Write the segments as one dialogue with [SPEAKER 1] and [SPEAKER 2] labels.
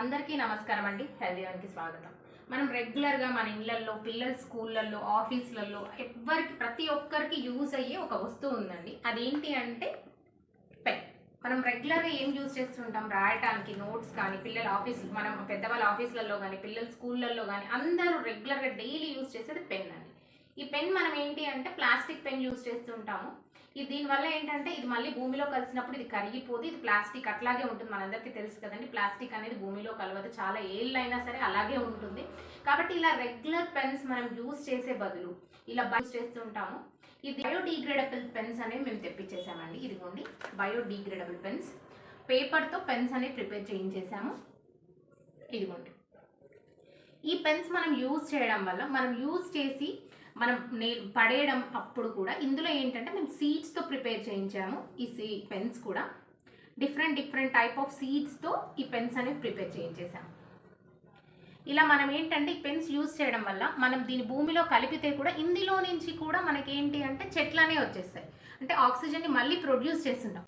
[SPEAKER 1] అందరికీ నమస్కారం అండి. హెల్దీ వన్కి స్వాగతం. మనం రెగ్యులర్గా మన ఇళ్లల్లో, పిల్లల స్కూళ్ళల్లో, ఆఫీసులలో ప్రతి ఒక్కరికి యూజ్ అయ్యే ఒక వస్తువు ఉందండి. అదేంటి అంటే పెన్. మనం రెగ్యులర్గా ఏం యూజ్ చేస్తుంటాం? రాయటానికి నోట్స్ కానీ, పిల్లల మనం పెద్దవాళ్ళ ఆఫీసులలో కానీ, పిల్లల స్కూళ్ళల్లో కానీ అందరూ రెగ్యులర్గా డైలీ యూజ్ చేసేది పెన్ అండి. ఈ పెన్ మనం ఏంటి అంటే ప్లాస్టిక్ పెన్ యూజ్ చేస్తుంటాము. దీనివల్ల ఏంటంటే ఇది మళ్ళీ భూమిలో కలిసినప్పుడు ఇది కరిగిపోదు. ఇది ప్లాస్టిక్ అట్లాగే ఉంటుంది. మనందరికీ తెలుసు కదండి, ప్లాస్టిక్ అనేది భూమిలో కలవదు. చాలా ఏళ్ళైనా సరే అలాగే ఉంటుంది. కాబట్టి ఇలా రెగ్యులర్ పెన్స్ మనం యూజ్ చేసే బదులు ఇలా యూజ్ చేస్తుంటాము. ఇది బయోడిగ్రేడబుల్ పెన్స్ అనేవి మేము తెప్పించేసామండి. ఇదిగోండి బయోడిగ్రేడబుల్ పెన్స్. పేపర్తో పెన్స్ అనేవి ప్రిపేర్ చేయించేసాము. ఇదిగోండి ఈ పెన్స్ మనం యూజ్ చేయడం వల్ల మనం యూజ్ చేసి మనం పడేయడం అప్పుడు కూడా ఇందులో ఏంటంటే మేము సీడ్స్తో ప్రిపేర్ చేయించాము. ఈ పెన్స్ కూడా డిఫరెంట్ టైప్ ఆఫ్ సీడ్స్తో ఈ పెన్స్ అనేవి ప్రిపేర్ చేయించేసాము. ఇలా మనం ఏంటంటే ఈ పెన్స్ యూజ్ చేయడం వల్ల మనం దీని భూమిలో కలిపితే కూడా ఇందులో నుంచి కూడా మనకేంటి అంటే చెట్లనే వచ్చేస్తాయి. అంటే ఆక్సిజన్ని మళ్ళీ ప్రొడ్యూస్ చేస్తుంటాం.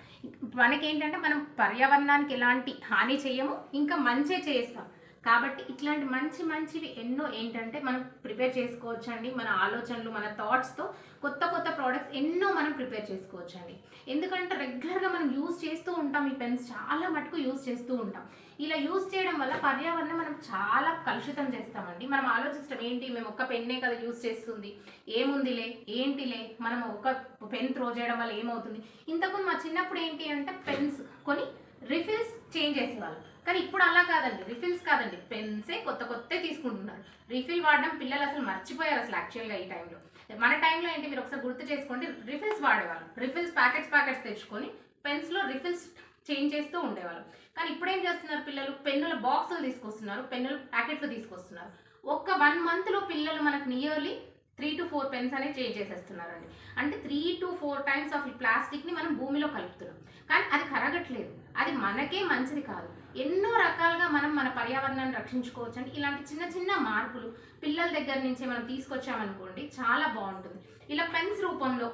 [SPEAKER 1] మనకేంటంటే మనం పర్యావరణానికి ఎలాంటి హాని చేయము, ఇంకా మంచి చేస్తాం. కాబట్టి ఇట్లాంటి మంచివి ఎన్నో ఏంటంటే మనం ప్రిపేర్ చేసుకోవచ్చు అండి. మన ఆలోచనలు, మన థాట్స్తో కొత్త ప్రోడక్ట్స్ ఎన్నో మనం ప్రిపేర్ చేసుకోవచ్చు అండి. ఎందుకంటే రెగ్యులర్గా మనం యూజ్ చేస్తూ ఉంటాం. ఈ పెన్స్ చాలా మటుకు యూజ్ చేస్తూ ఉంటాం. ఇలా యూజ్ చేయడం వల్ల పర్యావరణం మనం చాలా కలుషితం చేస్తామండి. మనం ఆలోచిస్తాం ఏంటి, మేము ఒక్క పెన్నే కదా యూజ్ చేస్తుంది, ఏముందిలే ఏంటిలే, మనం ఒక పెన్ త్రో చేయడం వల్ల ఏమవుతుంది. ఇంతకుముందు మా చిన్నప్పుడు ఏంటి అంటే పెన్స్ కొని రిఫిల్స్ చేంజ్ చేసేవాళ్ళు. కానీ ఇప్పుడు అలా కాదండి, రిఫిల్స్ కాదండి, పెన్సే కొత్త తీసుకుంటున్నారు. రిఫిల్ వాడడం పిల్లలు అసలు మర్చిపోయారు అసలు యాక్చువల్గా ఈ టైంలో. మన టైంలో ఏంటి, మీరు ఒకసారి గుర్తు చేసుకోండి, రిఫిల్స్ వాడేవాళ్ళు. రిఫిల్స్ ప్యాకెట్స్ తెచ్చుకొని పెన్స్లో రిఫిల్స్ చేంజ్ చేస్తూ ఉండేవాళ్ళు. కానీ ఇప్పుడు ఏం చేస్తున్నారు పిల్లలు, పెన్నుల బాక్సులు తీసుకొస్తున్నారు, పెన్నుల ప్యాకెట్లు తీసుకొస్తున్నారు. ఒక్క 1 monthలో పిల్లలు మనకు నియర్లీ 3 to 4 పెన్స్ అనేది చేంజ్ చేసేస్తున్నారండి. అంటే 3 to 4 times ఆఫ్ ఈ ప్లాస్టిక్ని మనం భూమిలో కలుపుతున్నాం. కానీ అది కరగట్లేదు, అది మనకే మంచిది కాదు. ఎన్నో రకాలుగా మనం మన పర్యావరణాన్ని రక్షించుకోవచ్చు అండి. ఇలాంటి చిన్న మార్పులు పిల్లల దగ్గర నుంచే మనం తీసుకొచ్చామనుకోండి, చాలా బాగుంటుంది. ఇలా పెన్స్ రూపంలో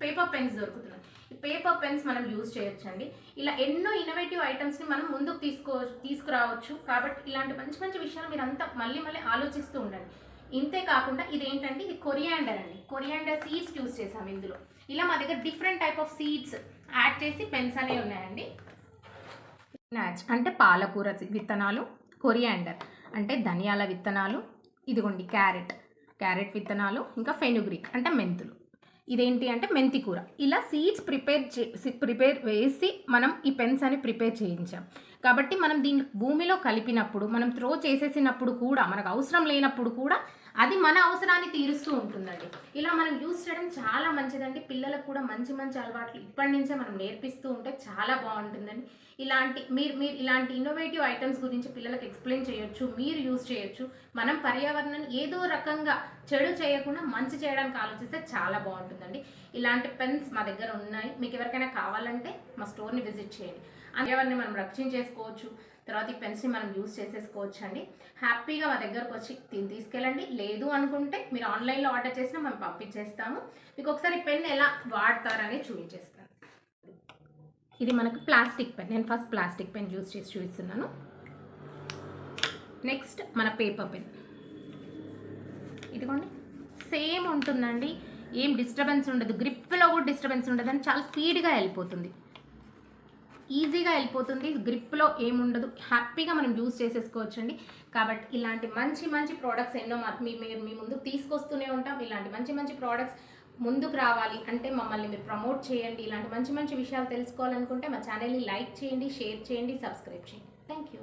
[SPEAKER 1] పేపర్ పెన్స్ దొరుకుతున్నాయి. ఈ పేపర్ పెన్స్ మనం యూజ్ చేయొచ్చండి. ఇలా ఎన్నో ఇన్నోవేటివ్ ఐటమ్స్ని మనం ముందుకు తీసుకురావచ్చు. కాబట్టి ఇలాంటి మంచి విషయాలు మీరు అంతా మళ్ళీ ఆలోచిస్తూ ఉండండి. ఇంతే కాకుండా ఇదేంటంటే ఇది కొరియాండర్ అండి. కొరియాండర్ సీడ్స్ యూజ్ చేసాం ఇందులో. ఇలా మా దగ్గర different type of seeds add చేసి పెన్స్ అనేవి ఉన్నాయండి. స్పినాచ్ అంటే పాలకూర విత్తనాలు, కొరియాండర్ అంటే ధనియాల విత్తనాలు, ఇదిగోండి క్యారెట్ విత్తనాలు, ఇంకా ఫెనుగ్రీక్ అంటే మెంతులు, ఇదేంటి అంటే మెంతి కూర. ఇలా సీడ్స్ ప్రిపేర్ వేసి మనం ఈ పెన్స్ అని ప్రిపేర్ చేయించాం. కాబట్టి మనం దీన్ని భూమిలో కలిపినప్పుడు, మనం త్రో చేసేసినప్పుడు కూడా, మనకు అవసరం లేనప్పుడు కూడా అది మన అవసరాన్ని తీరుస్తూ ఉంటుందండి. ఇలా మనం యూజ్ చేయడం చాలా మంచిదండి. పిల్లలకు కూడా మంచి అలవాట్లు ఇప్పటి నుంచే మనం నేర్పిస్తూ ఉంటే చాలా బాగుంటుందండి. మీరు ఇలాంటి ఇన్నోవేటివ్ ఐటమ్స్ గురించి పిల్లలకు ఎక్స్ప్లెయిన్ చేయొచ్చు, మీరు యూజ్ చేయొచ్చు. మనం పర్యావరణాన్ని ఏదో రకంగా చెడు చేయకుండా మంచి చేయడానికి ఆలోచిస్తే చాలా బాగుంటుందండి. ఇలాంటి పెన్స్ మా దగ్గర ఉన్నాయి. మీకు ఎవరికైనా కావాలంటే మా స్టోర్ని విజిట్ చేయండి. పర్యావరణాన్ని మనం రక్షించేసుకోవచ్చు. తర్వాత ఈ పెన్స్ని మనం యూజ్ చేసేసుకోవచ్చు అండి. హ్యాపీగా మా దగ్గరకు వచ్చి తీసుకెళ్ళండి. లేదు అనుకుంటే మీరు ఆన్లైన్లో ఆర్డర్ చేసినా మేము పంపించేస్తాము. మీకు ఒకసారి పెన్ ఎలా వాడతారని చూపించేస్తాను. ఇది మనకు ప్లాస్టిక్ పెన్. నేను ఫస్ట్ ప్లాస్టిక్ పెన్ యూజ్ చేసి చూపిస్తున్నాను. నెక్స్ట్ మన పేపర్ పెన్. ఇదిగోండి సేమ్ ఉంటుందండి, ఏం డిస్టర్బెన్స్ ఉండదు, గ్రిప్లో కూడా డిస్టర్బెన్స్ ఉండదు అని చాలా స్పీడ్గా వెళ్ళిపోతుంది, ఈజీగా వెళ్ళిపోతుంది. గ్రిప్లో ఏముండదు, హ్యాపీగా మనం యూజ్ చేసేసుకోవచ్చు అండి. కాబట్టి ఇలాంటి మంచి ప్రోడక్ట్స్ ఎన్నో మీ ముందుకు తీసుకొస్తూనే ఉంటాం. ఇలాంటి మంచి ప్రోడక్ట్స్ ముందుకు రావాలి అంటే మమ్మల్ని మీరు ప్రమోట్ చేయండి. ఇలాంటి మంచి విషయాలు తెలుసుకోవాలనుకుంటే మా ఛానల్ని లైక్ చేయండి, షేర్ చేయండి, సబ్స్క్రైబ్ చేయండి. Thank you.